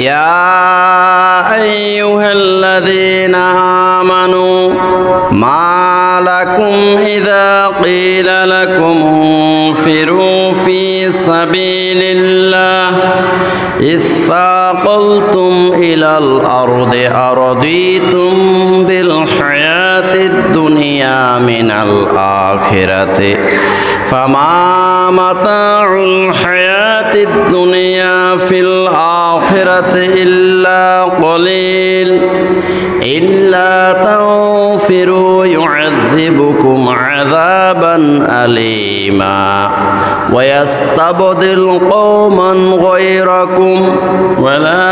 ইয়া আইয়ুহাল্লাযীনা আমানু মা লাকুম ইযা ক্বিলা লাকুম ইনফিরু ফি সাবিলিল্লাহ ইসসাকালতুম ইলাল আরদি আরদিতুম বিল হায়াতিদ দুনিয়া মিনাল আখিরাতি ফামা মাতাউল হায়াতিদ দুনিয়া ফিল আখিরাতি ইল্লা কলিল ইল্লা তাগফিরু يعذبكم عذابا أليما ويستبدل قوما غيركم ولا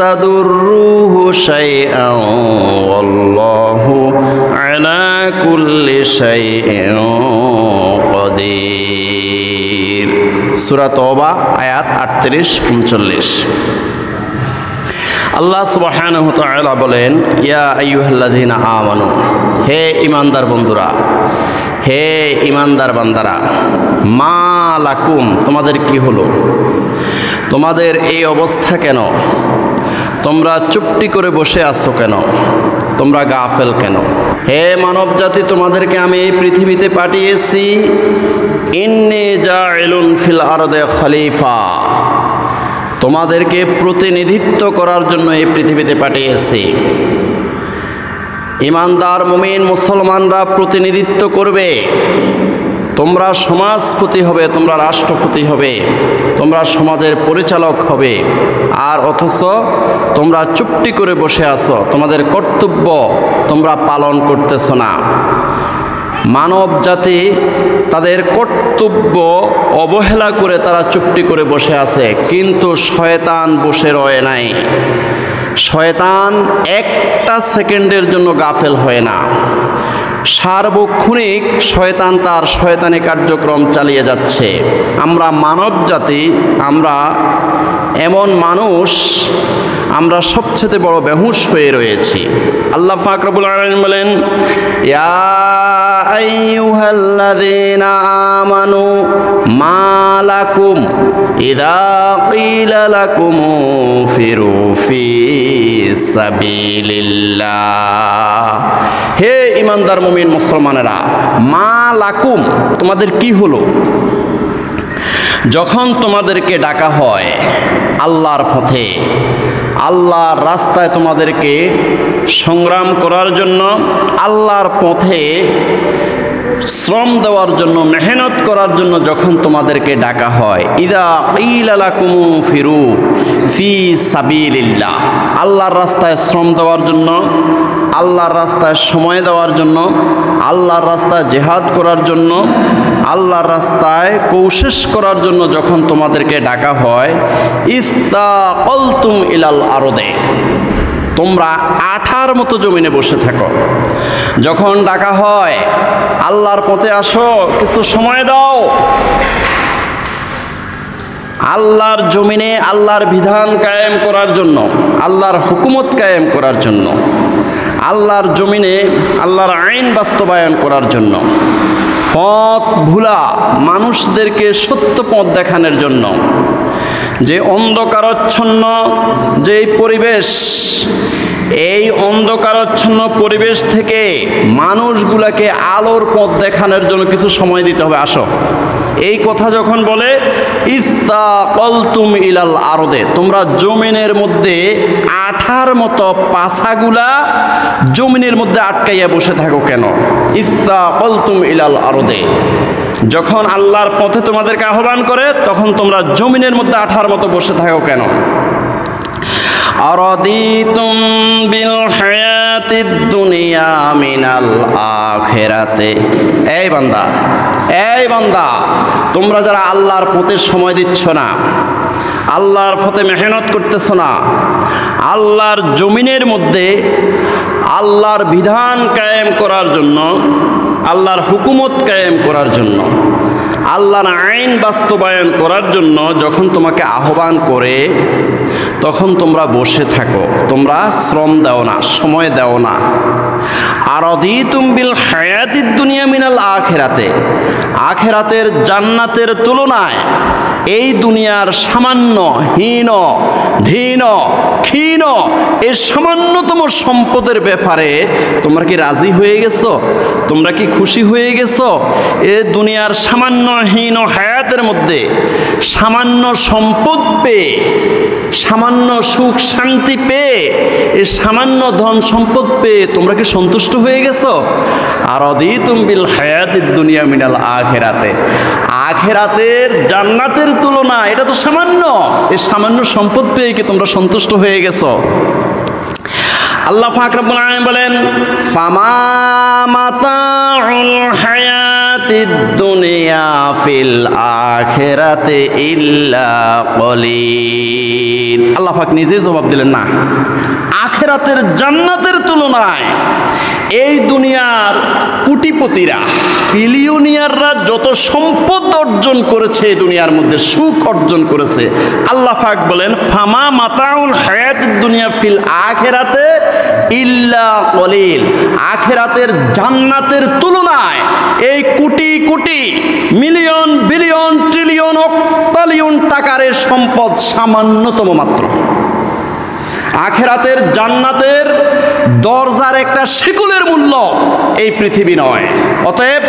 تضروه شيئا والله على كل شيء قدير সূরা তওবা আয়াত 38-39। আল্লাহ সুবহানাহু ওয়া তাআলা বলেন, ইয়া আইয়ুহাল্লাযীনা আমানু, হে ঈমানদার বন্ধুরা, হে ঈমানদার বান্দারা, মা লাকুম, তোমাদের কি হলো, তোমাদের এই অবস্থা কেন, তোমরা চুপটি করে বসে আছো কেন, তোমরা গাফেল কেন? হে মানব জাতি, তোমাদেরকে আমি এই পৃথিবীতে পাঠিয়েছি, ইন্নী জাইলুন ফিল আরদে খলিফা, তোমাদেরকে প্রতিনিধিত্ব করার জন্য এই পৃথিবীতে পাঠিয়েছি। ঈমানদার মুমিন মুসলমানরা প্রতিনিধিত্ব করবে, তোমরা সমাজপতি হবে, তোমরা রাষ্ট্রপতি হবে, তোমরা সমাজের পরিচালক হবে, আর অথচ তোমরা চুপটি করে বসে আছো, তোমাদের কর্তব্য তোমরা পালন করতেছো না। মানব জাতি তাদের কর্তব্য অবহেলা করে তারা চুপটি করে বসে আছে, কিন্তু শয়তান বসে রয়ে নাই। শয়তান একটা সেকেন্ডের জন্য গাফেল হয় না, সার্বক্ষণিক শয়তান তার শয়তানি কার্যক্রম চালিয়ে যাচ্ছে। আমরা মানব জাতি, আমরা এমন মানুষ, আমরা সবচেয়ে বড় বেহুশ হয়ে রয়েছি। আল্লাহ পাক রব্বুল আলামিন বলেন, ইয়া আইয়ুহাল্লাযীনা আমানু মা লাকুম ইযা ক্বিলা লাকুম ইনফিরু ফি সাবিলিল্লাহ, হে ঈমানদার মুমিন মুসলমানেরা, মা লাকুম, তোমাদের কি হলো? যখন তোমাদেরকে ডাকা হয় আল্লাহর পথে, আল্লাহর রাস্তায় তোমাদেরকে সংগ্রাম করার জন্য, আল্লাহর পথে শ্রম দেওয়ার জন্য, মেহনত করার জন্য যখন তোমাদেরকে ডাকা হয়, ইযা ক্বিলা লাকুম ইনফিরু ফি সাবিলিল্লাহ, আল্লাহর রাস্তায় শ্রম দেওয়ার জন্য, আল্লাহর রাস্তায় সময় দেওয়ার জন্য, আল্লাহর রাস্তায় জিহাদ করার জন্য, আল্লাহর রাস্তায় কোশিশ করার জন্য যখন তোমাদেরকে ডাকা হয়, ইসতাকালতুম ইলাল আরদে, তোমরা আঠার মতো জমিনে বসে থাকো। যখন ডাকা হয় আল্লাহর পথে আসো, কিছু সময় দাও, আল্লাহর জমিনে আল্লাহর বিধান কায়েম করার জন্য, আল্লাহর হুকুমত কায়েম করার জন্য, আল্লাহর জমিনে আল্লাহর আইন বাস্তবায়ন করার জন্য, পথ ভুলা মানুষদেরকে সত্য পথ দেখানোর জন্য, যে অন্ধকারাচ্ছন্ন যেই পরিবেশ, এই অন্ধকারাচ্ছন্ন পরিবেশ থেকে মানুষগুলাকে আলোর পথ দেখানোর জন্য কিছু সময় দিতে হবে, আসো। এই কথা যখন বলে ইসতাকালতুম ইলাল আরদে, তোমরা জমিনের মধ্যে আঠার মতো পাছাগুলা জমিনের মধ্যে আটকাইয়া বসে থাকো কেন? ইসতাকালতুম ইলাল আরদে, যখন আল্লাহর পথে তোমাদেরকে আহ্বান করে তখন তোমরা জমিনের মধ্যে আঠার মতো বসে থাকো কেন? আরাদিতুম বিল হায়াতিদ দুনিয়া মিনাল আখিরাতে, এই বান্দা, এই বান্দা, তোমরা যারা আল্লাহর পথে সময় দিচ্ছ না, আল্লাহর পথে মেহনত করতেছ না, আল্লাহর জমিনের মধ্যে আল্লাহর বিধান কায়েম করার জন্য, আল্লাহর হুকুমত কায়েম করার জন্য, আল্লাহর আইন বাস্তবায়ন করার জন্য যখন তোমাকে আহ্বান করে তখন তোমরা বসে থাকো, তোমরা শ্রম দাও না, সময় দাও না। আরাদিতুম বিল হায়াতিদ দুনিয়া মিনাল আখিরাতে, আখিরাতের জান্নাতের তুলনায় এই দুনিয়ার সামান্য হীন ধীন ক্ষীণ এই সামান্যতম সম্পদের ব্যাপারে তোমরা কি রাজি হয়ে গেছো? তোমরা কি খুশি হয়ে গেছো? এ দুনিয়ার সামান্য হীন হায়াতের মধ্যে সামান্য সম্পদ পেয়ে, সামান্য সুখ শান্তি পেয়ে, এই সামান্য ধন সম্পদ পেয়ে তোমরা কি সন্তুষ্ট হয়ে গেছো? আর অদিতুম বিল হায়াতিদ দুনিয়া মিনাল আখিরাতে, আখিরাতের জান্নাতের তুলনা এটা তো সামান্য। এই সামান্য সম্পদ পেয়ে কি তোমরা সন্তুষ্ট হয়ে গেছো? আল্লাহ পাক রব্বুল আলামিন বলেন, ফামা মাতাউল হায়াতিদ দুনিয়া ফিল আখিরাতে ইল্লা কলিল। আল্লাহ পাক নিজেই জবাব দিলেন, না, আখিরাতের জান্নাতের তুলনায় এই দুনিয়ার কোটিপতিরা, বিলিয়নিয়াররা যত সম্পদ অর্জন করেছে, এই দুনিয়ার মধ্যে সুখ অর্জন করেছে, আল্লাহ পাক বলেন ফামা মাতাউল হায়াতিদ দুনিয়া ফিল আখিরাতে ইল্লা কলিল। আখিরাতের জান্নাতের তুলনায় এই crore crore million billion trillion অক্টালিয়ন টাকার সম্পদ সামান্যতম মাত্র। আখিরাতের জান্নাতের দরজার একটা শিকলের মূল্য এই পৃথিবী নয়। অতএব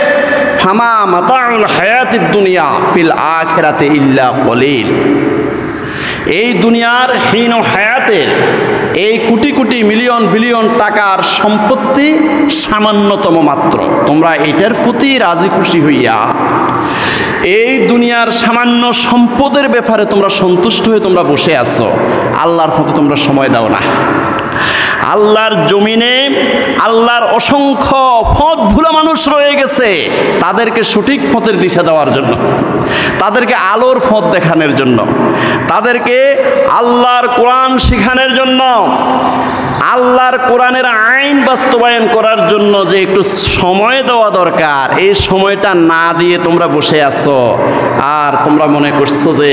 ফামা মাতাউল হায়াতিদ দুনিয়া ফিল আখিরাতে ইল্লা কলিল। এই দুনিয়ার হীন হায়াতের এই কোটি কোটি মিলিয়ন বিলিয়ন টাকার সম্পত্তি সামান্যতম মাত্র। তোমরা এটার প্রতি রাজি খুশি হইয়া এই দুনিয়ার সামান্য সম্পদের ব্যাপারে তোমরা সন্তুষ্ট হয়ে তোমরা বসে আছো, আল্লাহর প্রতি তোমরা সময় দাও না। আল্লাহর জমিনে আল্লাহর অসংখ্য পথ ভুলা মানুষ রয়ে গেছে, তাদেরকে সঠিক পথের দিশা দেওয়ার জন্য, তাদেরকে আলোর পথ দেখানোর জন্য, তাদেরকে আল্লাহর কোরআন শেখানোর জন্য, আল্লাহর কোরআনের আইন বাস্তবায়ন করার জন্য যে একটু সময় দেওয়া দরকার, এই সময়টা না দিয়ে তোমরা বসে আছো। আর তোমরা মনে করছো যে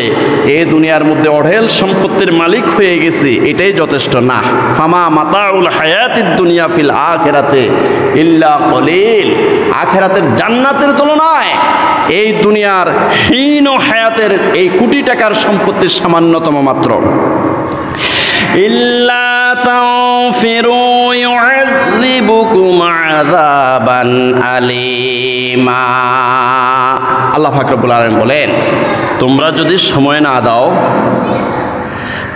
এই দুনিয়ার মধ্যে অঢেল সম্পত্তির মালিক হয়ে গেছি, এটাই যথেষ্ট। না, ফামা মাতাউল হায়াতিদ দুনিয়া ফিল আখিরাতে ইল্লা কলিল। আখিরাতের জান্নাতের তুলনায় এই দুনিয়ার হীন হায়াতের এই কোটি টাকার সম্পত্তির সামান্যতম মাত্র। ইল্লা তাগফিরু ইউআযিবুকুম আযাবান আলীমা। আল্লাহ পাক রব্বুল আলামিন বলেন, তোমরা যদি সময় না দাও,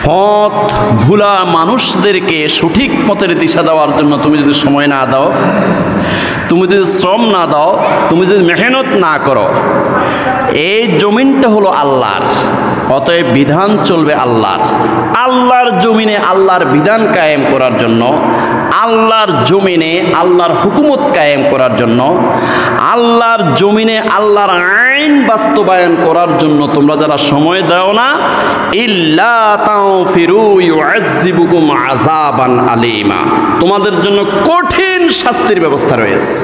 পথ ভুলা মানুষদেরকে সঠিক পথের দিশা দেওয়ার জন্য তুমি যদি সময় না দাও, তুমি যদি শ্রম না দাও, তুমি যদি মেহনত না করো, এই জমিনটা হলো আল্লাহর, অতএব বিধান চলবে আল্লাহর। আল্লাহর জমিনে আল্লাহর বিধান কায়েম করার জন্য, আল্লাহর জমিনে আল্লাহর হুকুমত কায়েম করার জন্য, আল্লাহর জমিনে আল্লাহর আইন বাস্তবায়ন করার জন্য তোমরা যারা সময় দাও না, ইল্লা তাগফিরু ইউআযিবুকুম আযাবান আলীমা, তোমাদের জন্য কঠিন শাস্তির ব্যবস্থা রয়েছে,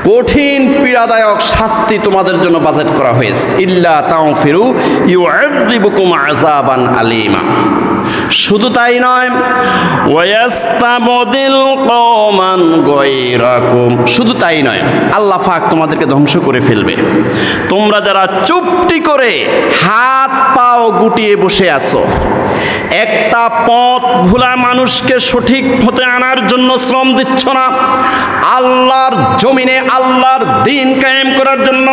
কঠিন পীড়াদায়ক শাস্তি তোমাদের জন্য বাজেট করা হয়েছে। ইল্লা তাগফিরু ইউআযিবুকুম আযাবান আলীমা। শুধু তাই নয়, ওয়াস্তাবদিল কওমান গায়রাকুম, শুধু তাই নয়, আল্লাহ পাক তোমাদেরকে ধ্বংস করে ফেলবে। তোমরা যারা চুপটি করে হাত পাও গুটিয়ে বসে আছো, একটা পথ ভোলা মানুষকে সঠিক পথে আনার জন্য শ্রম দিচ্ছ না, আল্লাহর জমিনে আল্লাহর দ্বীন কায়েম করার জন্য,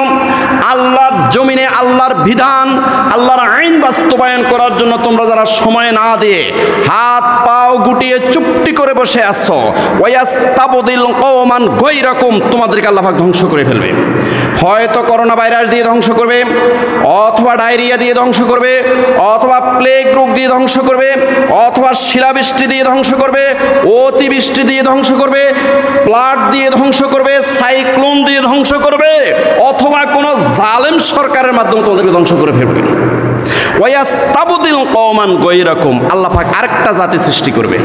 আল্লাহর জমিনে আল্লাহর বিধান, আল্লাহর আইন বাস্তবায়ন করার জন্য তোমরা যারা সময় না দিয়ে হাত পাও গুটিয়ে চুপটি করে বসে আছো, ওয়াস্তাবদিল কওমান গায়রাকুম, তোমাদেরকে আল্লাহ পাক ধ্বংস করে ফেলবে। হয়তো করোনা ভাইরাস দিয়ে ধ্বংস করবে, অথবা ডায়রিয়া দিয়ে ধ্বংস করবে, অথবা প্লেগ রোগ দিয়ে ধ্বংস করবে, অথবা শিলাবৃষ্টি দিয়ে ধ্বংস করবে, অতিবৃষ্টি দিয়ে ধ্বংস করবে, ফ্লাড দিয়ে ধ্বংস করবে, সাইক্লোন দিয়ে ধ্বংস করবে, অথবা কোনো জালেম সরকারের মাধ্যমে তোমাদেরকে ধ্বংস করে ফেলবে। ওয়াস্তাবদিল কওমান গায়রাকুম, আল্লাহ পাক আরেকটা জাতি সৃষ্টি করবে।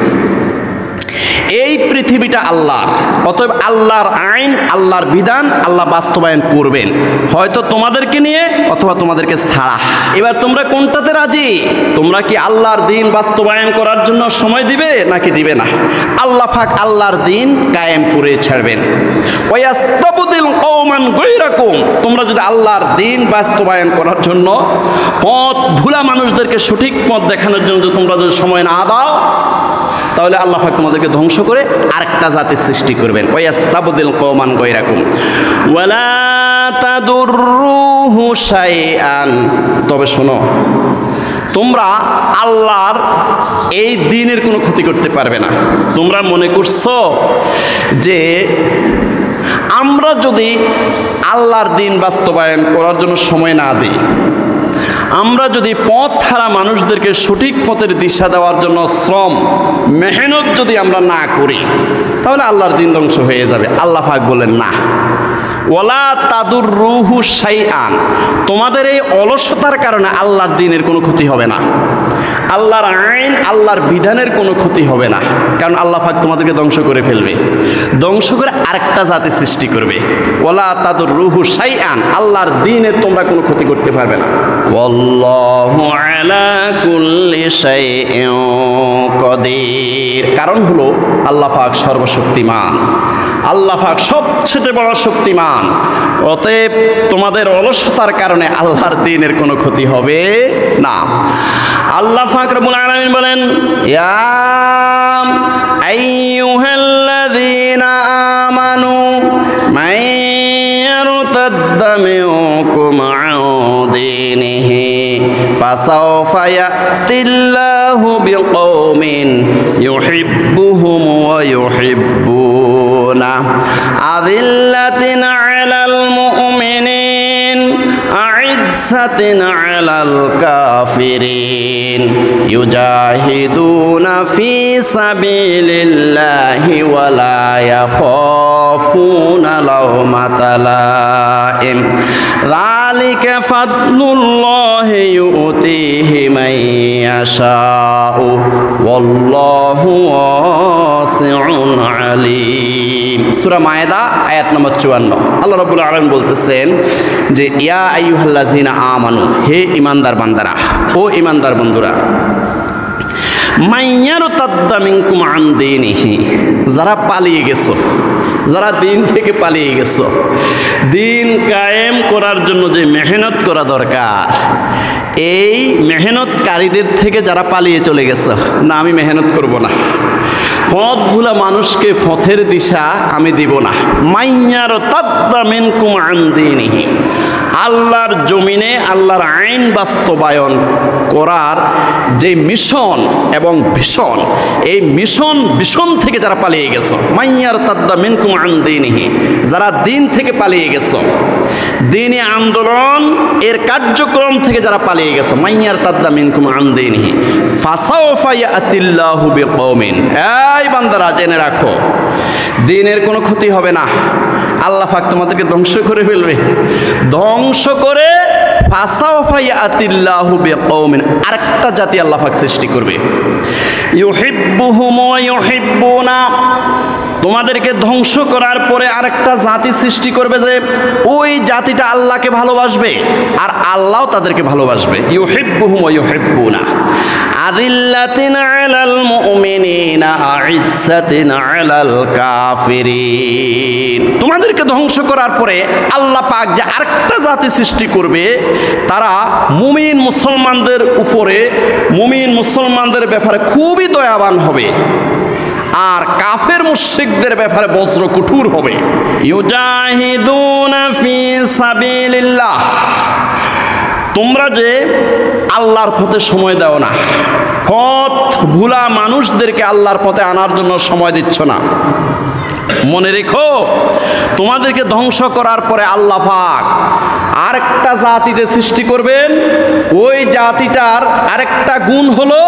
এই পৃথিবীটা আল্লাহর, অতএব আল্লাহর আইন, আল্লাহর বিধান আল্লাহ বাস্তবায়ন করবেন, হয়তো তোমাদেরকে নিয়ে অথবা তোমাদেরকে ছাড়া। এবার তোমরা কোনটাতে রাজি? তোমরা কি আল্লাহর দিন বাস্তবায়ন করার জন্য সময় দিবে নাকি দিবে না? আল্লাহ পাক আল্লাহর দিন কায়েম করে ছাড়বেন। ওয়াস্তাবদিল কওমান গায়রাকুম, তোমরা যদি আল্লাহর দিন বাস্তবায়ন করার জন্য পথ ভুলা মানুষদেরকে সঠিক পথ দেখানোর জন্য তোমরা যদি সময় না দাও, তাহলে আল্লাহ পাক তোমাদেরকে ধ্বংস করে আরেকটা জাতির সৃষ্টি করবেন। ওয়াস্তাবদিল কওমান গায়রাকুম ওয়ালা তাদুররুহু শাইআন। তবে শোনো, তোমরা আল্লাহর এই দিনের কোনো ক্ষতি করতে পারবে না। তোমরা মনে করছো যে আমরা যদি আল্লাহর দিন বাস্তবায়ন করার জন্য সময় না দিই, আমরা যদি পথ হারা মানুষদেরকে সঠিক পথের দিশা দেওয়ার জন্য শ্রম মেহনত যদি আমরা না করি, তাহলে আল্লাহর দিন ধ্বংস হয়ে যাবে। আল্লাহ পাক বলেন না, ওয়ালা তাদুররুহু শাইআন, তোমাদের এই অলসতার কারণে আল্লাহর দিনের কোনো ক্ষতি হবে না, আল্লাহর আইন, আল্লাহর বিধানের কোনো ক্ষতি হবে না। কারণ আল্লাহ পাক তোমাদেরকে ধ্বংস করে ফেলবে, ধ্বংস করে আরেকটা জাতি সৃষ্টি করবে। ওয়ালা তাদুররুহু শাইআন, আল্লাহর দিনের তোমরা কোনো ক্ষতি করতে পারবে না। ওয়াল্লাহু আলা কুল্লি শাইইন কাদির, কারণ হলো আল্লাহ পাক সর্বশক্তিমান, আল্লাহ পাক সবচেয়ে বড় শক্তিমান। অতএব তোমাদের অলসতার কারণে আল্লাহর দিনের কোনো ক্ষতি হবে না। আল্লাহ পাক রব্বুল আলামিন বলেন, ইয়া আইয়ুহাল্লাযীনা আমানু মান ইয়ারতাদ্দা মিনকুম আন দীনিহি ফাসাওফা ইয়াতিল্লাহু বিকওমিন ইউহিব্বুহুম ওয়া ইউহিব্বুনা আযিল্লাতিন আলাল মুমিনিন আ'ইজ্জাতিন আলাল কাফিরিন ইউজাহিদুনা ফি সাবিলিল্লাহি ওয়া লা ইয়াখাফুনা লাওমাতা লাইম যালিকা ফাদলুল্লাহি ইউতিহি মান ইয়াশাউ ওয়াল্লাহু ওয়াসিউন আলিম। সূরা মায়েদা আয়াত নম্বর 54। আল্লাহ রাব্বুল আলামিন বলতেছেন যে ইয়া আইয়ুহাল্লাযিনা আমানু, হে ঈমানদার বান্দারা, ও ঈমানদার বন্ধুরা, মাইয়ারতাদ্দা মিনকুম আন দীনিহি, যারা পালিয়ে গেছো, যারা দিন থেকে পালিয়ে গেছো, দিন কায়েম করার জন্য যে মেহনত করা দরকার, এই মেহনতকারীদের থেকে যারা পালিয়ে চলে গেছো, না আমি মেহনত করব না, পথ ভুলা মানুষকে পথের দিশা আমি দিব না। মাইয়ারতাদ্দা মিনকুম আন দীনিহি, আল্লাহর জমিনে আল্লাহর আইন বাস্তবায়ন করার যে মিশন এবং ভীষণ, এই মিশন থেকে যারা পালিয়ে গেছো, মাইয়ারতাদ্দা মিনকুম আন দীনিহি, যারা দিন থেকে পালিয়ে গেছো, দ্বীনি আন্দোলন এর কার্যক্রম থেকে যারা পালিয়ে গেছো, মাইয়ারতাদ্দা মিনকুম আন দীনিহি ফাসাওফা ইয়াতিল্লাহু বিকওমিন, এই বান্দারা জেনে রাখো, দিনের কোনো ক্ষতি হবে না, আল্লাহ পাক তোমাদেরকে ধ্বংস করে ফেলবে, ধ্বংস করে ফাসাওফা ইয়াতিল্লাহু বিকওমিন, আরেকটা জাতি আল্লাহ পাক সৃষ্টি করবে। ইউহিব্বুহুম ওয়া ইউহিব্বুনা, তোমাদেরকে ধ্বংস করার পরে আরেকটা জাতি সৃষ্টি করবে যে ওই জাতিটা আল্লাহকে ভালোবাসবে আর আল্লাহও তাদেরকে ভালোবাসবে। ইউহিব্বুহুম ওয়া ইউহিব্বুনা আযিল্লাতিন আলাল মুমিনিনা আ'ইজ্জাতিন আলাল কাফিরিন, তোমাদেরকে ধ্বংস করার পরে আল্লাহ পাক যে আরেকটা জাতি সৃষ্টি করবে, তারা মুমিন মুসলমানদের উপরে, মুমিন মুসলমানদের ব্যাপারে খুবই দয়াবান হবে, আর কাফের মুশরিকদের ব্যাপারে বজ্র কঠোর হবে। ইউজাহিদুনা ফি সাবিলিল্লাহ, তোমরা যে আল্লাহর পথে সময় দাও না, পথ ভুলা মানুষদেরকে আল্লাহর পথে আনার জন্য সময় দিচ্ছ না, মনে রেখো তোমাদেরকে ধ্বংস করার পরে আল্লাহ পাক আরেকটা জাতিতে সৃষ্টি করবেন। ওই জাতিটার আরেকটা গুণ হলো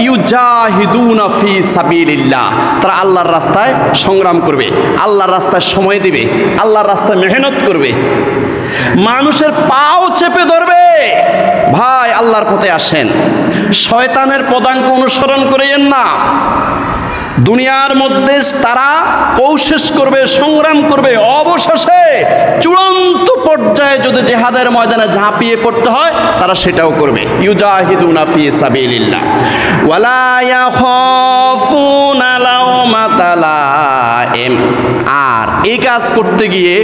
ইউজাহিদুনা ফি সাবিলিল্লাহ, তারা আল্লাহর রাস্তায় সংগ্রাম করবে, আল্লাহর রাস্তায় সময় দিবে, আল্লাহর রাস্তায় মেহনত করবে, মানুষের পাও চেপে ধরবে, ভাই আল্লাহর পথে আসেন, শয়তানের পদাঙ্ক অনুসরণ করিয়েন না, দুনিয়ার মধ্যে তারা কৌশেষ করবে, সংগ্রাম করবে, অবশেষে চূড়ান্ত পর্যায়ে যদি জিহাদের ময়দানে ঝাঁপিয়ে পড়তে হয় তারা সেটাও করবে। ইউজাহিদুনা ফি সাবিলিল্লাহ ওয়ালা ইয়াখাফুনা লাওমাতা লাইম। আর এই কাজ করতে গিয়ে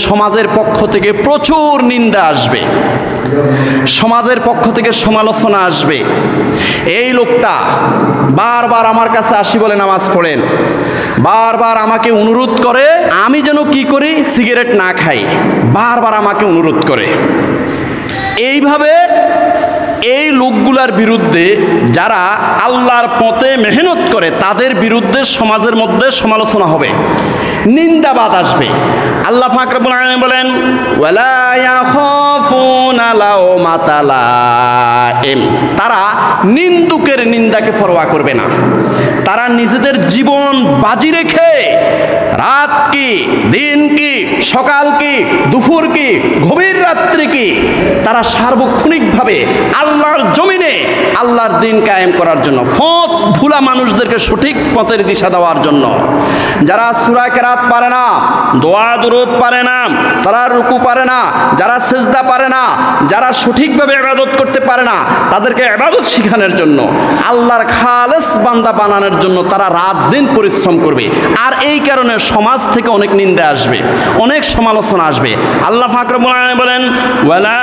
সমাজের পক্ষ থেকে প্রচুর নিন্দা আসবে, সমাজের পক্ষ থেকে সমালোচনা আসবে। এই লোকটা বারবার আমার কাছে আসি বলে নামাজ পড়েন, বারবার আমাকে অনুরোধ করে আমি যেন কি করি, সিগারেট না খাই, বারবার আমাকে অনুরোধ করে। এইভাবে এই লোকগুলার বিরুদ্ধে যারা আল্লাহর পথে মেহনত করে তাদের বিরুদ্ধে সমাজের মধ্যে সমালোচনা হবে, নিন্দাবাদ আসবে। আল্লাহ পাক রব্বুল আলামিন বলেন ওয়ালা ইয়াখাফুনা লাওমাতা লাইম। তারা নিন্দুকের নিন্দাকে পরোয়া করবে না। তারা নিজেদের জীবন বাজি রেখে রাত কি, দিন কি, সকাল কি, দুপুর কি, গভীর রাত্রি কি, তারা সার্বক্ষণিকভাবে আল্লাহর জমিনে আল্লাহর দিন কায়েম করার জন্য, পথ ভুলা মানুষদেরকে সঠিক পথের দিশা দেওয়ার জন্য। যারা সূরা কেরাত পারে না, দোয়া দুরূদ পারে না, তারা রুকু পারে না, যারা সিজদা পারে না, যারা সঠিকভাবে ইবাদত করতে পারে না, তাদেরকে ইবাদত শিখানোর জন্য, আল্লাহর খালেস বান্দা বানানোর জন্য তারা রাত দিন পরিশ্রম করবে। আর এই কারণে সমাজ থেকে অনেক নিন্দা আসবে, অনেক সমালোচনা আসবে। আল্লাহ পাক রব্বুল আলামিন বলেন ওয়ালা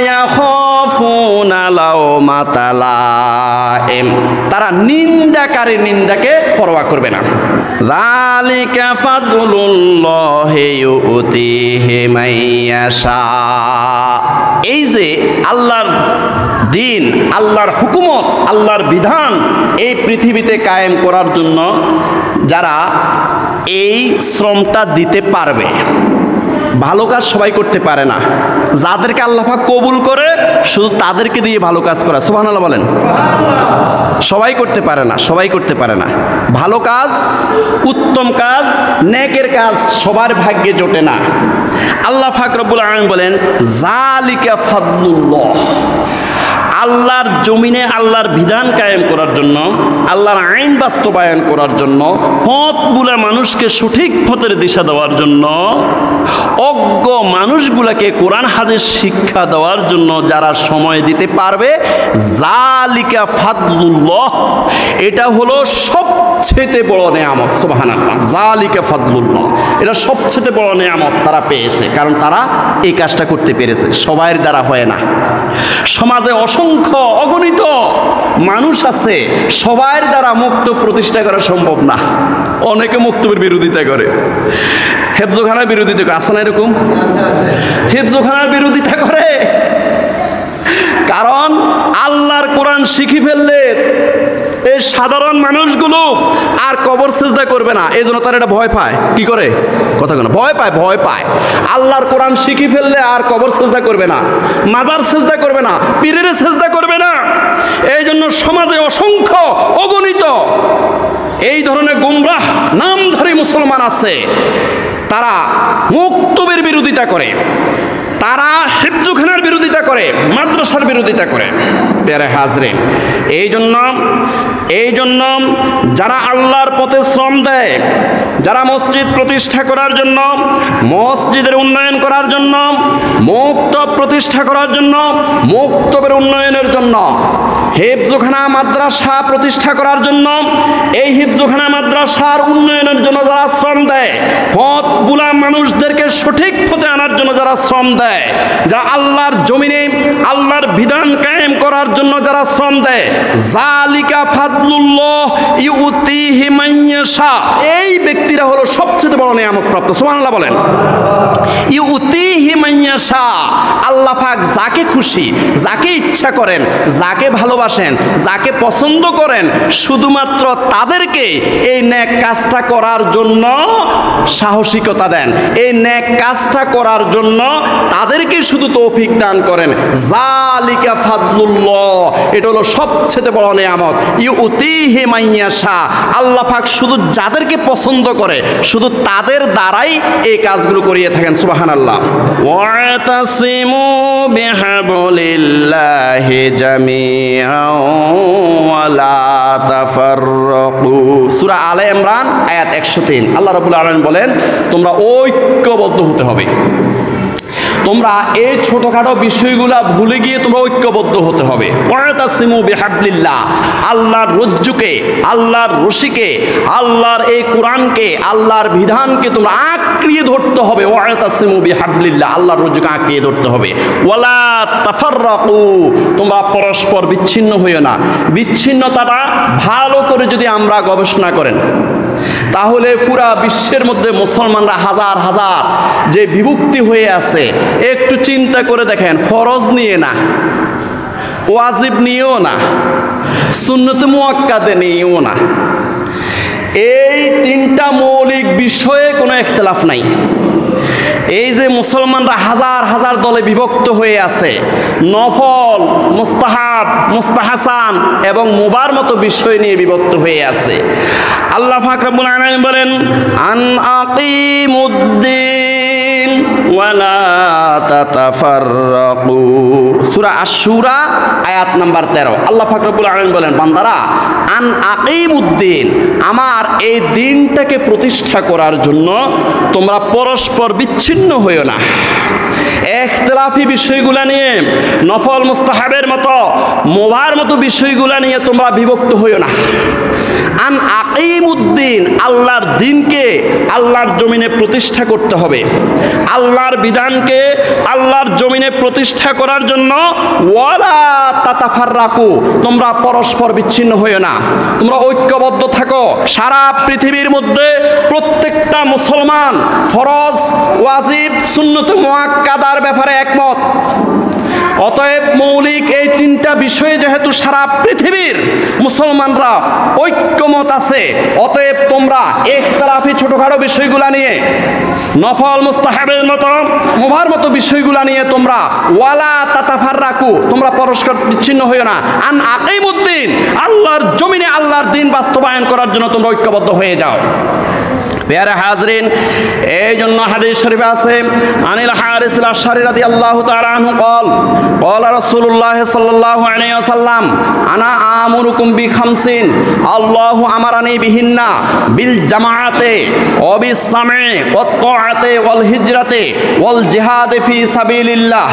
ইয়াখাফুনা লাওমাতা লাইম। তারা নিন্দাকারী নিন্দাকে পরোয়া করবে না। যালিকা ফাদলুল্লাহি ইউতিহি মাইয়াশা। এই যে আল্লাহর দিন, আল্লাহর হুকুমত, আল্লাহর বিধান এই পৃথিবীতে কায়েম করার জন্য যারা এই শ্রমটা দিতে পারবে, ভালো কাজ সবাই করতে পারে না, যাদেরকে আল্লাহ পাক কবুল করে শুধু তাদেরকে দিয়ে ভালো কাজ করা। সুবহানাল্লাহ বলেন। সবাই করতে পারে না, সবাই করতে পারে না। ভালো কাজ, উত্তম কাজ, নেকের কাজ সবার ভাগ্যে জোটে না। আল্লাহ পাক রব্বুল আলামিন বলেন যালিকা ফাদলুল্লাহ। আল্লাহর জমিনে আল্লাহর বিধান কায়েম করার জন্য, আল্লাহর আইন বাস্তবায়ন করার জন্য, পথগুলা মানুষকে সঠিক পথের দিশা দেওয়ার জন্য, অজ্ঞ মানুষগুলাকে কোরআন হাদিস শিক্ষা দেওয়ার জন্য যারা সময় দিতে পারবে, যালিকা ফাদলুল্লাহ, এটা হলো সবচেয়ে বড় নেয়ামত। সুবহানাল্লাহ। যালিকা ফাদলুল্লাহ, এটা সবচেয়ে বড় নেয়ামত তারা পেয়েছে, কারণ তারা এই কাজটা করতে পেরেছে। সবার দ্বারা হয় না। সমাজে অসংখ্য অগণিত মানুষ আছে, সবার দ্বারা মুক্ত প্রতিষ্ঠা করা সম্ভব না। অনেকে মুক্তবের বিরোধিতা করে, হেফজোখানার বিরোধিতা করে, আছে না এরকম? হেফজোখানার বিরোধিতা করে কারণ আল্লাহর কোরআন শিখে ফেললে এই সাধারণ মানুষগুলো আর কবর সিজদা করবে না, এই জন্য তারা এটা ভয় পায়। কি করে? কথা কেন? ভয় পায়, ভয় পায়। আল্লাহর কোরআন শিখে ফেললে আর কবর সিজদা করবে না, মাজার সিজদা করবে না, পীরের সিজদা করবে না। এই জন্য সমাজে অসংখ্য অগণিত এই ধরনের গুমরাহ নামধারী মুসলমান আছে, তারা মুক্তবের বিরোধিতা করে, তারা হিফজুখানার বিরোধিতা করে, মাদ্রাসার বিরোধিতা করে। প্যারে হাজরিন, এই জন্য যারা আল্লাহর পথে শ্রম দেয়, যারা মসজিদ প্রতিষ্ঠা করার জন্য, মসজিদের উন্নয়ন করার জন্য, মুক্তব প্রতিষ্ঠা করার জন্য, মুক্তবের উন্নয়নের জন্য, হিফজুখানা মাদ্রাসা প্রতিষ্ঠা করার জন্য, এই হিফজুখানা মাদ্রাসার উন্নয়নের জন্য যারা শ্রম দেয়, পথ বুলা মানুষদেরকে সঠিক পথে আনার জন্য যারা শ্রম দেয়, যারা আল্লাহর জমিনে আল্লাহর বিধান কায়েম করার জন্য যারা শ্রম দেয়, যালিকা ফাদলুল্লাহ ইউতিহি মাইয়াশা, এই ব্যক্তিরা হলো সবচেয়ে বড় নিয়ামত প্রাপ্ত। সুবহানাল্লাহ বলেন। ইউতিহি মাইয়াশা, আল্লাহ পাক যাকে খুশি, যাকে ইচ্ছা করেন, যাকে ভালোবাসেন, যাকে পছন্দ করেন, শুধুমাত্র তাদেরকে এই নেক কাজটা করার জন্য সাহসিকতা দেন, এই নেক কাজটা করার জন্য তাদেরকে শুধু তৌফিক দান করেন। যালিকা ফাদলুল্লাহ, এটা হলো সবচেয়ে বড় নিয়ামত। ইউতিহি মাইয়াশা, আল্লাহ পাক শুধু যাদেরকে পছন্দ করে শুধু তাদের দ্বারাই এই কাজগুলো করিয়ে থাকেন। সুবহানাল্লাহ। ওয়াতাসিমু বিহাবলিল্লাহি জামিআন ওয়া লা তাফাররাকু। সূরা আলে ইমরান আয়াত 103। আল্লাহ রাব্বুল আলামিন বলেন তোমরা ঐক্যবদ্ধ হতে হবে। তোমরা এই ছোটখাটো বিষয়গুলা ভুলে গিয়ে তোমরা ঐক্যবদ্ধ হতে হবে। ওয়াতাসিমু বিহাবলিল্লাহ, আল্লাহর রজ্জুকে, আল্লাহর রশিকে, আল্লাহর এই কোরআনকে, আল্লাহর বিধানকে তোমরা আঁকড়িয়ে ধরতে হবে। ওয়াতাসিমু বিহাবলিল্লাহ, আল্লাহর রজ্জুকে আঁকড়িয়ে ধরতে হবে। ওয়ালা তাফাররাকু, তোমরা পরস্পর বিচ্ছিন্ন হইও না। বিচ্ছিন্নতাটা ভালো করে যদি আমরা গবেষণা করেন তাহলে পুরা বিশ্বের মধ্যে মুসলমানরা হাজার হাজার যে বিভক্তি হয়ে আছে, একটু চিন্তা করে দেখেন। ফরজ নিয়ে না, ওয়াজিব নিয়েও না, সুন্নত মুআক্কাদে নিয়েও না, এই তিনটা মৌলিক বিষয়ে কোনো ইখতিলাফ নাই। এই যে মুসলমানরা হাজার হাজার দলে বিভক্ত হয়ে আছে, নফল, মুস্তাহাব, মুস্তাহাসান এবং মুবার মতো বিষয় নিয়ে বিভক্ত হয়ে আছে। আল্লাহ পাক রব্বুল আলামিন বলেন আন আকিমুদ্দিন ওয়ালা তাতাফাররাকু। সূরা আশ-শুরা আয়াত নাম্বার 13। আল্লাহ পাক রব্বুল আলামিন বলেন বান্দারা আন আকিমুদ্দিন, আমার এই দিনটাকে প্রতিষ্ঠা করার জন্য তোমরা পরস্পর বিচ্ছিন্ন হইও না। ইখতিলাফি বিষয়গুলা নিয়ে, নফল মুস্তাহাবের মতো, মুবাহর মতো বিষয়গুলা নিয়ে তোমরা বিভক্ত হইও না। আন আকিমুদ্দিন, আল্লাহর দ্বীনকে আল্লাহর জমিনে প্রতিষ্ঠা করতে হবে। আল্লাহর বিধানকে আল্লাহর জমিনে প্রতিষ্ঠা করার জন্য ওয়ালা তাতাফাররাকু, তোমরা পরস্পর বিচ্ছিন্ন হইও না, তোমরা ঐক্যবদ্ধ থাকো। সারা পৃথিবীর মধ্যে প্রত্যেকটা মুসলমান ফরজ, ওয়াজিব, সুন্নত মুআক্কাদার ব্যাপারে একমত। অতএব মৌলিক এই তিনটা বিষয়ে যেহেতু সারা পৃথিবীর মুসলমানরা ঐক্যমত আছে, অতএব তোমরা ইখতিলাফি ছোটখাটো বিষয়গুলা নিয়ে, নফল মুস্তাহাবের মতো, মুবাহর মতো বিষয়গুলা নিয়ে তোমরা ওয়ালা তাতাফাররাকু, তোমরা পরস্পর বিচ্ছিন্ন হইও না। আন আকিমুদ্দিন, আল্লাহর জমিনে আল্লাহর দ্বীন বাস্তবায়ন করার জন্য তোমরা ঐক্যবদ্ধ হয়ে যাও। প্যারা হাজরিন, এই জন্য হাদিস শরীফে আছে আনিল হারিস আল আশআরী রাদিয়াল্লাহু তাআলা আনহু قال قال রাসূলুল্লাহ সাল্লাল্লাহু আলাইহি ওয়াসাল্লাম আনা আমুরুকুম বিখামসিন আল্লাহু আমারানি বিহিন্না বিল জামাআতে ওয়া বিস সামঈ ওয়াত তাআতে ওয়াল হিজরাতে ওয়াল জিহাদে ফি সাবিলিল্লাহ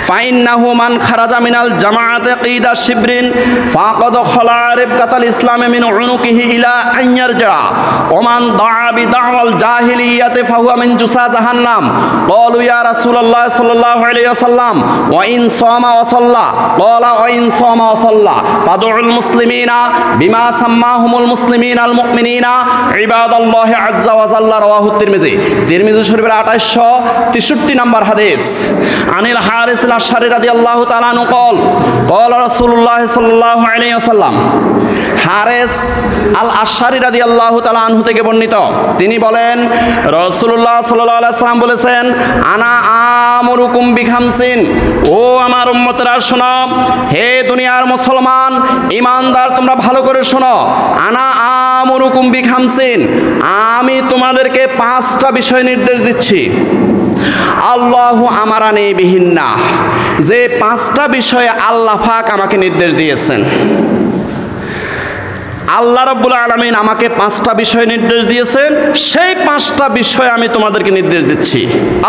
ফাইন্নাহু মান খারাজা মিনাল জামাআতে কিদা শিবরিন ফাকাদ খালা রিবকাতাল ইসলামে মিন উনুকিহি ইলা আন ইয়ারজা ওয়া মান দাআ বিদাওয়াল জাহিলিয়াতি ফাহুয়া মিন জুসা জাহান্নাম। ক্বালু ইয়া রাসূলুল্লাহ সাল্লাল্লাহু আলাইহি ওয়াসাল্লাম ওয়া ইন সামা ওয়া সাল্লা ক্বালা ওয়া ইন সামা ওয়া সাল্লা ফাদউল মুসলিমিনা বিমা সাম্মাহুমুল মুসলিমিনাল মুমিনিনা ইবাদাল্লাহি আযজা ওয়া জাল্লা। রাওয়াহু তিরমিজি। তিরমিজি শরীফের 2863 নম্বর হাদিস। আনিল হারিস আল আশআরী রাদিয়াল্লাহু তাআলা আনহু قال قال রাসূলুল্লাহ সাল্লাল্লাহু আলাইহি ওয়াসাল্লাম, হারিস আল আশআরী রাদিয়াল্লাহু তাআলা আনহু থেকে বর্ণিত, তিনি বলেন রাসূলুল্লাহ সাল্লাল্লাহু আলাইহি ওয়াসাল্লাম বলেছেন আনা আমুরুকুম বিখামসিন, ও আমার উম্মতেরা শোনো, হে দুনিয়ার মুসলমান ঈমানদার তোমরা ভালো করে শোনো, আনা আমুরুকুম বিখামসিন, আমি তোমাদেরকে 5টা বিষয় নির্দেশ দিচ্ছি। আল্লাহু আমারানি বিহিন্না, যে 5টা বিষয়ে আল্লাহ পাক আমাকে নির্দেশ দিয়েছেন। আল্লাহ রাব্বুল আলামিন আমাকে 5টা বিষয় নির্দেশ দিয়েছেন, সেই 5টা বিষয় আমি তোমাদেরকে নির্দেশ দিচ্ছি।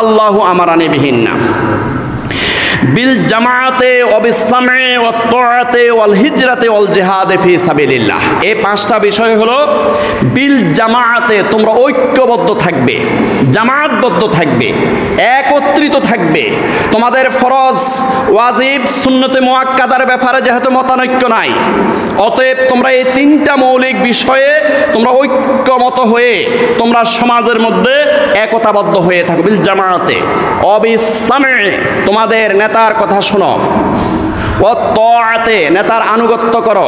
আল্লাহু আমারানি বিহিন্না বিল জামাআতে ওয়া বিস সামঈ ওয়াত তাআতে ওয়াল হিজরাতে ওয়াল জিহাদে ফি সাবিলিল্লাহ। এই 5টা বিষয় হলো বিল জামাআতে, তোমরা ঐক্যবদ্ধ থাকবে, জামায়াতবদ্ধ থাকবে, একত্রিত থাকবে। তোমাদের ফরজ, ওয়াজিব, সুন্নতে মুআক্কাদার ব্যাপারে যেহেতু মতানৈক্য নাই, অতএব তোমরা এই 3টা মৌলিক বিষয়ে তোমরা ঐক্যমত হয়ে তোমরা সমাজের মধ্যে একতাবদ্ধ হয়ে থাকো। বিল জামাআতে ওয়া বিস সামঈ, তোমাদের নেতার কথা শোনো, ওয়াত তাআতে, নেতার আনুগত্য করো,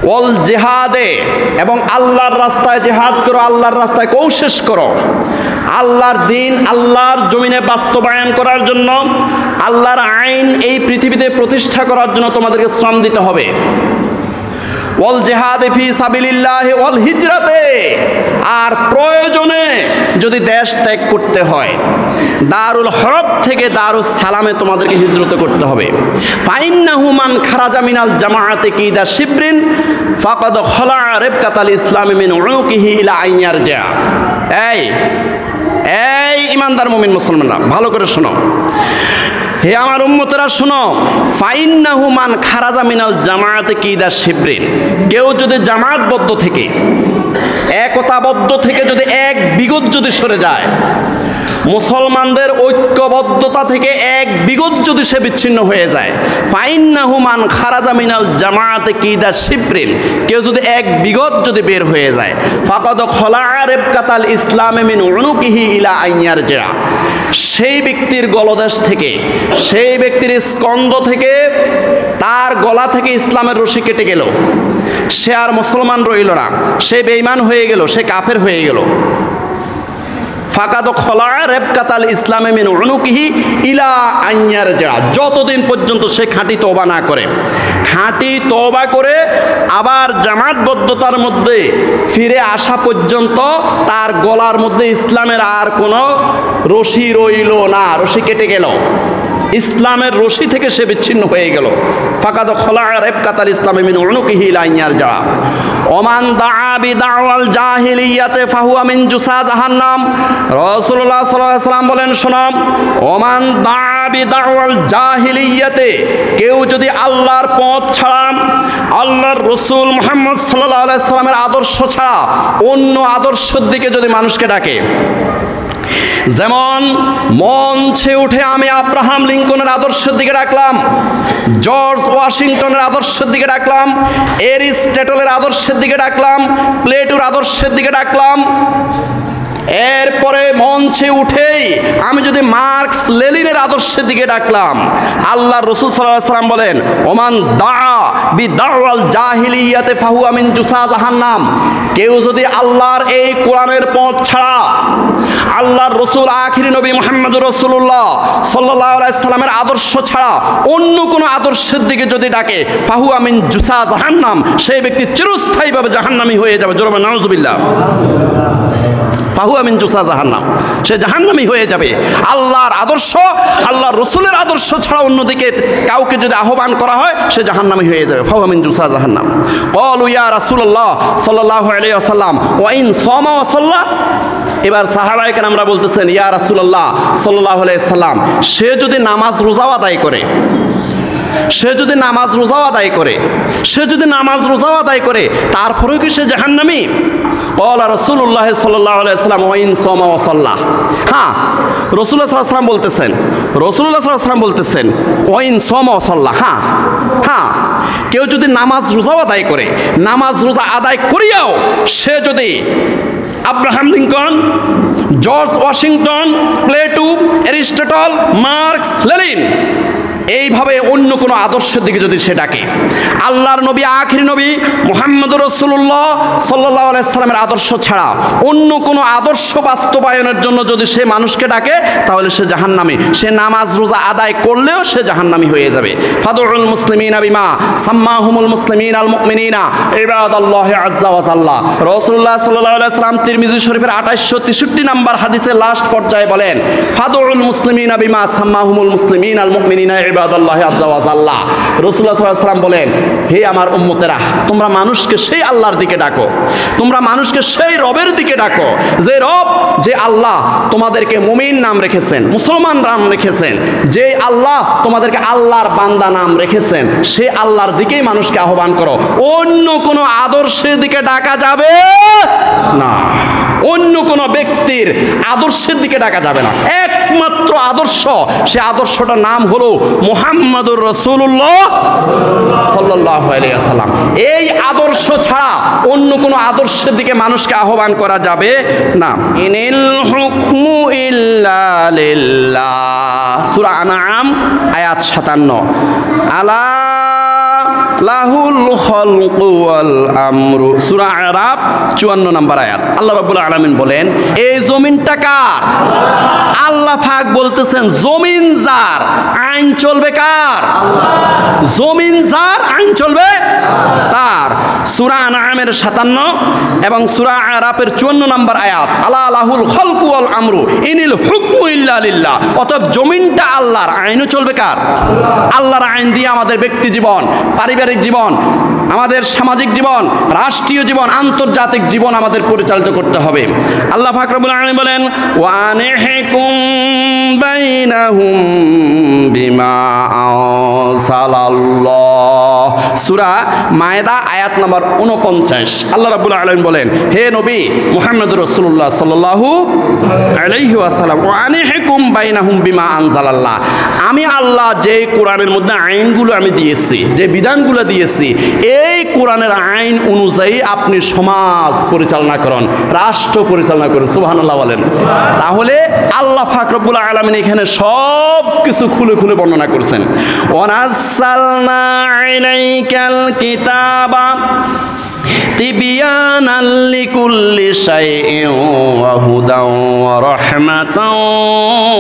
ওয়াল জিহাদে, এবং আল্লাহর রাস্তায় জিহাদ করো, আল্লাহর রাস্তায় কোশিশ করো। আল্লাহর দ্বীন আল্লাহর জমিনে বাস্তবায়ন করার জন্য, আল্লাহর আইন এই পৃথিবীতে প্রতিষ্ঠা করার জন্য তোমাদেরকে শ্রম দিতে হবে। ওয়াল জিহাদে ফি সাবিলিল্লাহ ওয়াল হিজরাতে, আর প্রয়োজনে যদি দেশ ত্যাগ করতে হয়, দারুল হরব থেকে দারুস সালামে তোমাদেরকে হিজরত করতে হবে। ফাইন্নাহু মান খারাজা মিনাল জামাআতি কিদা শিবরিন ফাকাদ খলা রিবকাতাল ইসলাম মিন উনুকিহি ইলা আইয়ারজা। এই ইমানদার মুমিন মুসলমানরা ভালো করে শোনো, হে আমার উম্মতেরা শোনো, ফাইন্নাহু মান খারাজা মিনাল জামাআতি কিদা শিবরিন, কেউ যদি জামাতবদ্ধ থেকে, একতাবদ্ধ থেকে যদি এক বিগত যদি সরে যায়, মুসলমানদের ঐক্যবদ্ধতা থেকে এক বিগত যদি সে বিচ্ছিন্ন হয়ে যায়, ফাইন্নাহু মান খারাজা মিনাল জামাআতি কিদা শিবরিন, কেউ যদি এক বিগত যদি বের হয়ে যায়, ফাকাদ খলা রিবকাতাল ইসলাম মিন উনুকিহি ইলা আইয়ারজা, সেই ব্যক্তির গলদেশ থেকে, সেই ব্যক্তির স্কন্ধ থেকে, তার গলা থেকে ইসলামের রশি কেটে গেল, সে আর মুসলমান রইল না, সে বেঈমান হয়ে গেল, সে কাফের হয়ে গেল। ফাকাদ খলা রিবকাতাল ইসলাম মিন উনুকিহি ইলা আইয়ারজা, যতদিন পর্যন্ত সে খাঁটি তওবা না করে, খাঁটি তওবা করে আবার জামাতবদ্ধতার মধ্যে ফিরে আসা পর্যন্ত তার গলার মধ্যে ইসলামের আর কোনো রশি রইল না, রশি কেটে গেল, ইসলামের রশি থেকে সে বিচ্ছিন্ন হয়ে গেল। ফাকাদ খলা রিবকাতাল ইসলাম মিন উনুকিহি ইলা আইয়ারজা। ওমান দাআ বিদাওয়াল জাহিলিয়াতে ফাহুয়া মিন জুসা জাহান্নাম, রাসূলুল্লাহ সাল্লাল্লাহু আলাইহি ওয়াসাল্লাম বলেন শোনো, ওমান দাআ বিদাওয়াল জাহিলিয়াতে, কেউ যদি আল্লাহর পথ ছাড়া, আল্লাহর রাসূল মুহাম্মদ সাল্লাল্লাহু আলাইহি ওয়াসাল্লামের আদর্শ ছাড়া অন্য আদর্শের দিকে যদি মানুষকে ডাকে, যেমন মঞ্চে উঠে আমি আব্রাহাম লিঙ্কনের আদর্শের দিকে ডাকলাম, জর্জ ওয়াশিংটনের আদর্শের দিকে ডাকলাম, এরিস্টটলের আদর্শের দিকে ডাকলাম, প্লেটোর আদর্শের দিকে ডাকলাম, এরপরে মঞ্চে উঠেই আমি যদি মার্কস লেনিনের আদর্শের দিকে ডাকলাম, আল্লাহ রাসূল সাল্লাল্লাহু আলাইহি ওয়াসাল্লাম বলেন ওমান দাআ বিদাওয়াল জাহিলিয়াতে ফাহুয়া মিন জুসা জাহান্নাম, কেউ যদি আল্লাহর এই কোরআনের পথ ছাড়া, আল্লাহর রাসূল আখিরি নবী মুহাম্মদুর রাসূলুল্লাহ সাল্লাল্লাহু আলাইহি সাল্লামের আদর্শ ছাড়া অন্য কোনো আদর্শের দিকে যদি ডাকে, ফাহুয়া মিন জুসা জাহান্নাম, সেই ব্যক্তি চিরস্থায়ীভাবে জাহান্নামী হয়ে যাবে। জোরে বলেন নাউজুবিল্লাহ। ফাহুয়া মিন জুসা জাহান্নাম, সে জাহান্নামী হয়ে যাবে। আল্লাহর আদর্শ, আল্লাহর রাসূলের আদর্শ ছাড়া অন্যদিকে কাউকে যদি আহ্বান করা হয়, সে জাহান্নামী হয়ে যাবে। ফাহুয়া মিন জুসা জাহান্নাম। ক্বালু ইয়া রাসূলুল্লাহ সাল্লাল্লাহু আলাইহি ওয়াসাল্লাম ওয়া ইন সামা ওয়া সাল্লা, এবার সাহাবায়ে কেরামরা বলতেছেন ইয়া রাসূলুল্লাহ সাল্লাল্লাহু আলাইহি ওয়াসাল্লাম, সে যদি নামাজ রোজাও আদায় করে, সে যদি নামাজ রোজাও আদায় করে, সে যদি নামাজ রোজাও আদায় করে, তারপরেও কি সে জাহান্নামী? ক্বালা রাসূলুল্লাহ সাল্লাল্লাহু আলাইহি ওয়াসাল্লাম ওয়া ইন সামা ওয়া সাল্লা। হ্যাঁ, রাসূলুল্লাহ সাল্লাল্লাহু আলাইহি ওয়াসাল্লাম বলতেছেন, রাসূলুল্লাহ সাল্লাল্লাহু আলাইহি ওয়াসাল্লাম বলতেছেন ওয়া ইন সামা ওয়া সাল্লা। হ্যাঁ হ্যাঁ, কেউ যদি নামাজ রোজাও আদায় করে, নামাজ রোজা আদায় করিয়াও সে যদি Abraham Lincoln, George Washington, Plato, Aristotle, marks, Lenin এইভাবে অন্য কোনো আদর্শের দিকে যদি সে ডাকে, আল্লাহর নবী আখিরি নবী মুহাম্মদুর রাসূলুল্লাহ সাল্লাল্লাহু আলাইহি সাল্লামের আদর্শ ছাড়া অন্য কোনো আদর্শ বাস্তবায়নের জন্য যদি সে মানুষকে ডাকে, তাহলে সে জাহান্নামী। সে নামাজ রোজা আদায় করলেও সে জাহান্নামী হয়ে যাবে। ফাদউল মুসলিমিনা বিমা সাম্মাহুমুল মুসলিমিন আল মুমিনিনা ইবাদাল্লাহি আযজা ওয়া জাল্লা। রাসূলুল্লাহ সাল্লাল্লাহু আলাইহি সাল্লাম তিরমিজি শরীফের 2863 নম্বর হাদিসের লাস্ট পর্যায়ে বলেন, ফাদউল মুসলিমিনা বিমা সাম্মাহুমুল মুসলিমিন আল মুমিনিনা ইবাদাল্লাহি আযজা ওয়া জাল্লা। রাসূলুল্লাহ সাল্লাল্লাহু আলাইহি সাল্লাম বলেন, হে আমার উম্মতেরা, তোমরা মানুষকে সেই আল্লাহর দিকে ডাকো, তোমরা মানুষকে সেই রবের দিকে ডাকো, যে রব, যে আল্লাহ তোমাদেরকে মুমিন নাম রেখেছেন, মুসলমান নাম রেখেছেন, যে আল্লাহ তোমাদেরকে আল্লাহর বান্দা নাম রেখেছেন, সেই আল্লাহর দিকেই মানুষকে আহ্বান করো। অন্য কোনো আদর্শের দিকে ডাকা যাবে না, অন্য কোনো ব্যক্তির আদর্শের দিকে ডাকা যাবে না। একমাত্র আদর্শ, সে আদর্শটার নাম হলো মুহাম্মদুর রাসূলুল্লাহ সাল্লাল্লাহু আলাইহি ওয়াসাল্লাম। এই আদর্শ ছাড়া অন্য কোনো আদর্শের দিকে মানুষকে আহ্বান করা যাবে না। ইনিল হুকমু ইল্লা লিল্লাহ, সূরা আনআম আয়াত 57। আলা লাহুল খালকু ওয়াল আমরু, সূরা আরাফ 54 নম্বর আয়াত। আল্লাহ রাব্বুল আলামিন বলেন, এই জমিনটা কার? আল্লাহ পাক বলতেছেন, জমিন যার, আইন চলবে কার? জমিন যার, আইন চলবে তার। সূরা আনআমের 57 এবং সূরা আরাফের 54 নম্বর আয়াত, আলা লাহুল খালকু ওয়াল আমরু ইনিল হুকমু ইল্লা লিল্লাহ। অতএব জমিনটা আল্লাহর, আইনও চলবে কার? আল্লাহর আইন দিয়ে আমাদের ব্যক্তি জীবন, পারিবারিক জীবন, আমাদের সামাজিক জীবন, রাষ্ট্রীয় জীবন, আন্তর্জাতিক জীবন আমাদের পরিচালিত করতে হবে। আল্লাহ পাক রব্বুল আলামিন বলেন ওয়ানিহকুম বাইনাহুম বিমা আনসালাল্লাহ। সূরা মায়েদা আয়াত নম্বর 49। আল্লাহ রাব্বুল আলামিন বলেন, হে নবী মুহাম্মদ রাসূলুল্লাহ সাল্লাল্লাহু আলাইহি ওয়াসাল্লাম, ওয়ানিহকুম বাইনাহুম বিমা আনজালাল্লাহ, আমি আল্লাহ যে কোরআনের মধ্যে আইনগুলো আমি দিয়েছি, যে বিধানগুলো দিয়েছি, এই কোরআনের আইন অনুযায়ী আপনি সমাজ পরিচালনা করুন, রাষ্ট্র পরিচালনা করুন। সুবহানাল্লাহ বলেন। তাহলে আল্লাহ পাক রব্বুল আলামিন এখানে সব কিছু খুলে খুলে বর্ণনা করছেন। ওয়ানাজ্জালনা আলাইকাল কিতাবা তিবিয়ানাল লিকুল্লি শাইইন ওয়া হুদাও ওয়া রাহমাতাও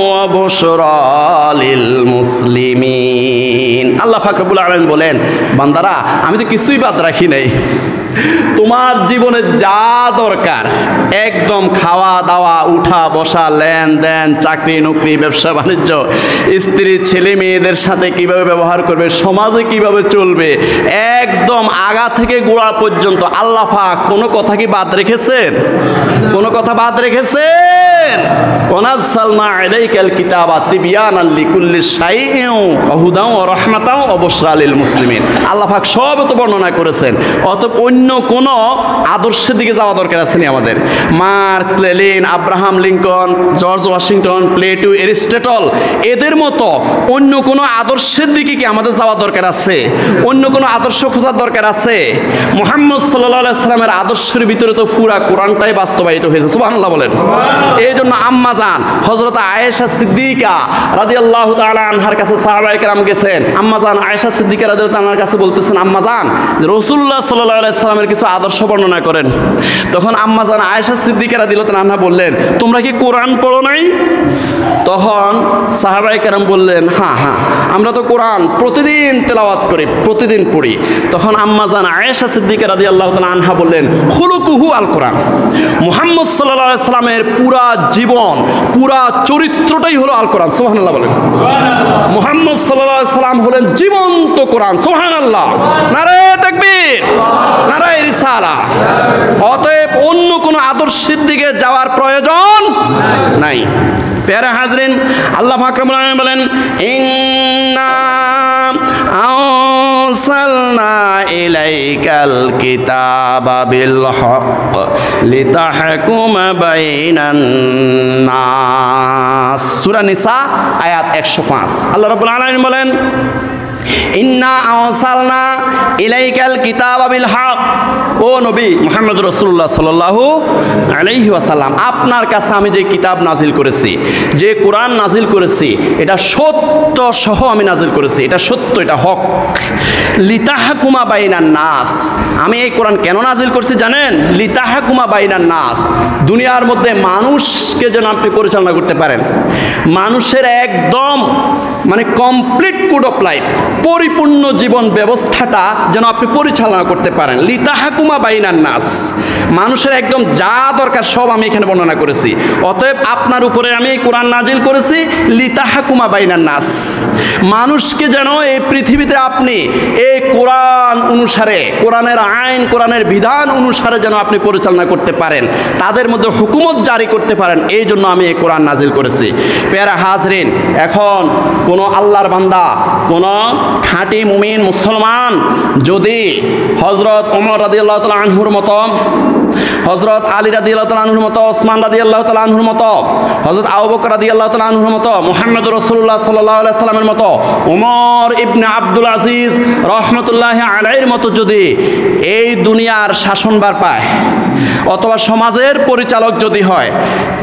ওয়া বুশরা লিল মুসলিমিন। আল্লাহ পাক রব্বুল আলামিন বলেন, বান্দারা আমি তো কিছুই বাদ রাখি নাই, তোমার জীবনে যা দরকার একদম খাওয়া দাওয়া, উঠা বসা, লেনদেন, চাকরি নকরি, ব্যবসা বাণিজ্য, স্ত্রী ছেলে মেয়েদের সাথে কিভাবে ব্যবহার করবে, সমাজে কিভাবে চলবে, একদম আগা থেকে গোড়া পর্যন্ত আল্লাহ পাক কোনো কথা কি বাদ রেখেছেন? কোনো কথা বাদ রেখেছেন? ওয়ানাজ্জালনা আলাইকাল কিতাবা তিবিয়ানাল লিকুল্লি শাইইন ওয়া হুদাও ওয়া রাহমাতাও ওয়া বুশরা লিল মুসলিমিন। আল্লাহ পাক সব তো বর্ণনা করেছেন। অতএব অন্য কোনো আদর্শের দিকে যাওয়া দরকার আছে নি আমাদের? Marks, Lenin, Abraham Lincoln, George Washington, Plato, Aristotle, এদের মতো অন্য কোনো আদর্শের দিকে কি আমাদের যাওয়া দরকার আছে? অন্য কোনো আদর্শ খোঁজার দরকার আছে? মুহাম্মদ সাল্লাল্লাহু আলাইহি সাল্লামের আদর্শের ভিতরে তো পুরা কোরআনটাই বাস্তবায়িত হয়েছে। সুবহানাল্লাহ বলেন। এই জন্য আম্মা জান হযরত আয়েশা সিদ্দিকা রাদিয়াল্লাহু তাআলা আনহার কাছে সাহাবায়ে কেরাম গেছেন। আম্মা জান আয়েশা সিদ্দিকা রাদিয়াল্লাহু তাআলার কাছে বলতেছেন, আম্মা জান রাসূলুল্লাহ সাল্লাল্লাহু আলাইহি সাল্লামের কিছু আদর্শ বর্ণনা করেন। তখন আম্মা জান আয়েশা সিদ্দিকা রাদিয়াল্লাহু তাআলা আনহা বললেন, তোমরা কি কোরআন পড়ো নাই? তখন সাহাবায়ে কেরাম বললেন, হ্যাঁ হ্যাঁ, আমরা তো কোরআন প্রতিদিন তেলাওয়াত করি, প্রতিদিন পড়ি। তখন আম্মা জান আয়েশা সিদ্দিকা রাদিয়াল্লাহু তাআলা আনহা বললেন, খুলুকুহু আল কোরআন, মুহাম্মদ সাল্লাল্লাহু আলাইহি সাল্লামের পুরা জীবন, পুরা চরিত্রটাই হলো আল কোরআন। সুবহানাল্লাহ বলেন। মুহাম্মদ সাল্লাল্লাহু আলাইহি সাল্লাম হলেন জীবন্ত কোরআন। সুবহানাল্লাহ। নারে তাকবীর, নারে রিসালা। অতএব অন্য কোনো আদর্শের দিকে যাওয়ার প্রয়োজন নাই। প্যারা হাজরিন, আল্লাহ পাক রব্বুল আলামিন বলেন, ইন্না আরসালনা ইলাইকাল কিতাবা বিল হক লিতাহকুমা বাইনান নাস। সূরা নিসা আয়াত 105। আল্লাহ রাব্বুল আলামিন বলেন, ইন্না আরসালনা ইলাইকাল কিতাবা বিল হক, ও নবী মুহাম্মদ রাসূলুল্লাহ সাল্লাল্লাহু আলাইহি ওয়াসাল্লাম, আপনার কাছে আমি যে কিতাব নাজিল করেছি, যে কোরআন নাজিল করেছি, এটা সত্য সহ আমি নাজিল করেছি, এটা সত্য, এটা হক। লিতাহকুমা বাইনান নাস, আমি এই কোরআন কেন নাজিল করছি জানেন? লিতাহকুমা বাইনান নাস, দুনিয়ার মধ্যে মানুষকে যেন আপনি পরিচালনা করতে পারেন, মানুষের একদম মানে কমপ্লিট কোড অফ লাইফ, পরিপূর্ণ জীবন ব্যবস্থাটা যেন আপনি পরিচালনা করতে পারেন। লিতাহকুমা বাইনান নাস, মানুষের একদম যা দরকার সব আমি এখানে বর্ণনা করেছি। অতএব আপনার উপরে আমি এই কোরআন নাজিল করেছি লিতাহকুমা বাইনান নাস, মানুষকে যেন এই পৃথিবীতে আপনি এই কোরআন অনুসারে, কোরআনের আইন, কোরআনের বিধান অনুসারে যেন আপনি পরিচালনা করতে পারেন, তাদের মধ্যে হুকুমত জারি করতে পারেন, এই জন্য আমি এই কোরআন নাজিল করেছি। প্যারা হাজরিন, এখন কোনো আল্লাহর বান্দা, কোনো খাঁটি মুমিন মুসলমান যদি হযরত ওমর রাদিয়াল্লাহু তাআলা আনহুর মতো, হযরত আলী রাদিয়াল্লাহু তাআলা আনহুর মতো, ওসমান রাদিয়াল্লাহু তাআলা আনহুর মতো, হযরত আবু বকর রাদিয়াল্লাহু তাআলা আনহুর মতো, মুহাম্মদ রাসূলুল্লাহ সাল্লাল্লাহু আলাইহি সাল্লামের মতো, ওমর ইবনে আব্দুল আজিজ রাহমাতুল্লাহি আলাইহির মতো যদি এই দুনিয়ার শাসনভার পায় অথবা সমাজের পরিচালক যদি হয়,